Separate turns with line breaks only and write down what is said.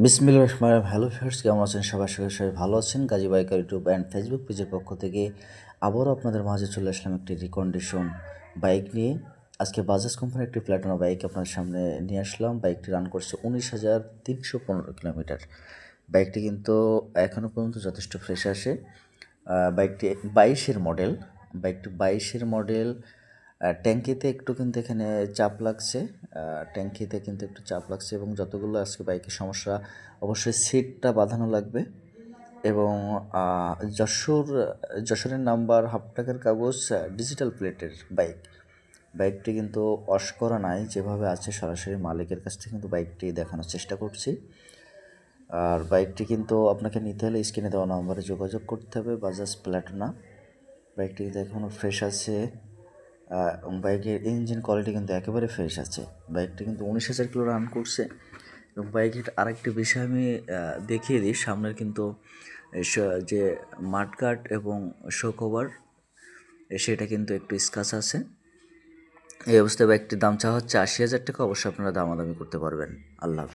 বিসমিল্লাহির রহমানির রহিম। Hello viewers, কেমন আছেন সবাই? আশা করি সবাই ভালো আছেন। Gazi biker YouTube and Facebook পেজের পক্ষ থেকে আবারও আপনাদের মাঝে চলে আসলাম একটি রিকন্ডিশন বাইক নিয়ে। আজকে বাজাজ কোম্পানির একটি প্ল্যাটিনা বাইক আপনাদের সামনে নিয়ে আসলাম। বাইকটি রান করছে 19,315 কিলোমিটার। বাইকটি কিন্তু এখনও পর্যন্ত যথেষ্ট ফ্রেশ আসে। বাইকটি 22-এর মডেল। বাইকটি 22-এর মডেল। ট্যাঙ্কিতে একটু কিন্তু এখানে চাপ লাগছে। ট্যাঙ্কিতে কিন্তু একটু চাপ লাগছে এবং যতগুলো আজকে বাইকের সমস্যা, অবশ্যই সিটটা বাঁধানো লাগবে। এবং যশোরের নাম্বার, হাফ টাকার কাগজ, ডিজিটাল প্লেটের বাইক। বাইকটি কিন্তু ওয়াশ করা নাই, যেভাবে আছে সরাসরি মালিকের কাছ থেকে কিন্তু বাইকটি দেখানোর চেষ্টা করছি। আর বাইকটি কিন্তু আপনাকে নিতে হলে স্ক্রিনে দেওয়া নাম্বারে যোগাযোগ করতে হবে। বাজাজ প্ল্যাটিনা বাইকটি কিন্তু এখনও ফ্রেশ আছে। বাইকের ইঞ্জিন কোয়ালিটি কিন্তু একেবারে ফ্রেশ আছে। বাইকটি কিন্তু 19,000 কিলো রান করছে। এবং বাইকের আরেকটি বিষয় আমি দেখিয়ে দিই, সামনের কিন্তু যে মাডগার্ড এবং শো কভার সেটা কিন্তু একটু স্ক্র্যাচ আছে। এই অবস্থায় বাইকটির দাম চাওয়া হচ্ছে 80,000 টাকা। অবশ্যই আপনারা দামাদামি করতে পারবেন। আল্লাহ হাফেজ।